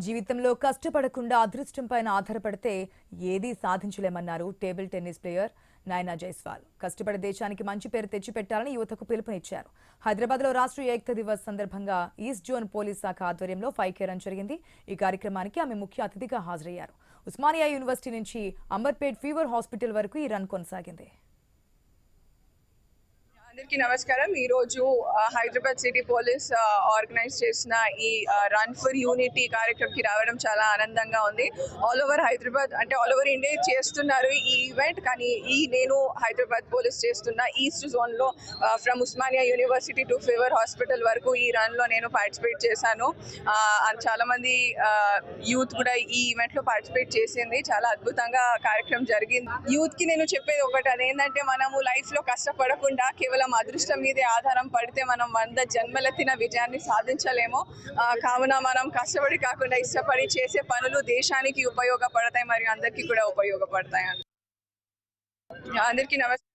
జీవితంలో కష్టపడకుండా అదృష్టం పైన ఆధారపడితే ఏదీ సాధించలేమన్నారు టేబుల్ టెన్నిస్ ప్లేయర్ నైనా జైస్వాల్. కష్టపడే దేశానికి మంచి పేరు తెచ్చిపెట్టాలని యువతకు పిలుపునిచ్చారు. హైదరాబాద్లో రాష్ట్రీయ ఏకతా దివస్ సందర్భంగా ఈస్ట్ జోన్ పోలీస్ శాఖ ఆధ్వర్యంలో 5K రన్ జరిగింది. ఈ కార్యక్రమానికి ఆమె ముఖ్య అతిథిగా హాజరయ్యారు. ఉస్మానియా యూనివర్సిటీ నుంచి అంబర్పేట్ ఫీవర్ హాస్పిటల్ వరకు ఈ రన్ కొనసాగింది. అందరికీ నమస్కారం. ఈ రోజు హైదరాబాద్ సిటీ పోలీస్ ఆర్గనైజ్ చేసిన ఈ రన్ ఫర్ యూనిటీ కార్యక్రమంకి రావడం చాలా ఆనందంగా ఉంది. ఆల్ ఓవర్ హైదరాబాద్ అంటే ఆల్ ఓవర్ ఇండియా చేస్తున్నారు ఈ ఈవెంట్, కానీ నేను హైదరాబాద్ పోలీస్ చేస్తున్న ఈస్ట్ జోన్లో from Osmania university to fever hospital వరకు ఈ రన్లో నేను పార్టిసిపేట్ చేశాను. చాలా మంది యూత్ కూడా ఈ ఈవెంట్లో పార్టిసిపేట్ చేసింది. చాలా అద్భుతంగా కార్యక్రమం జరిగింది. యూత్కి నేను చెప్పేది ఒకటి, అదేంటంటే మనము లైఫ్లో కష్టపడకుండా కేవలం అదృష్టం మీదే ఆధారం పడితే మనం 100 జన్మలెత్తిన విజయాన్ని సాధించలేము. కావున మనం కష్టపడి కాకుండా ఇష్టపడి చేసే పనులు దేశానికి ఉపయోగపడతాయి మరియు అందరికీ కూడా ఉపయోగపడతాయి. అందరికీ నమస్కారం.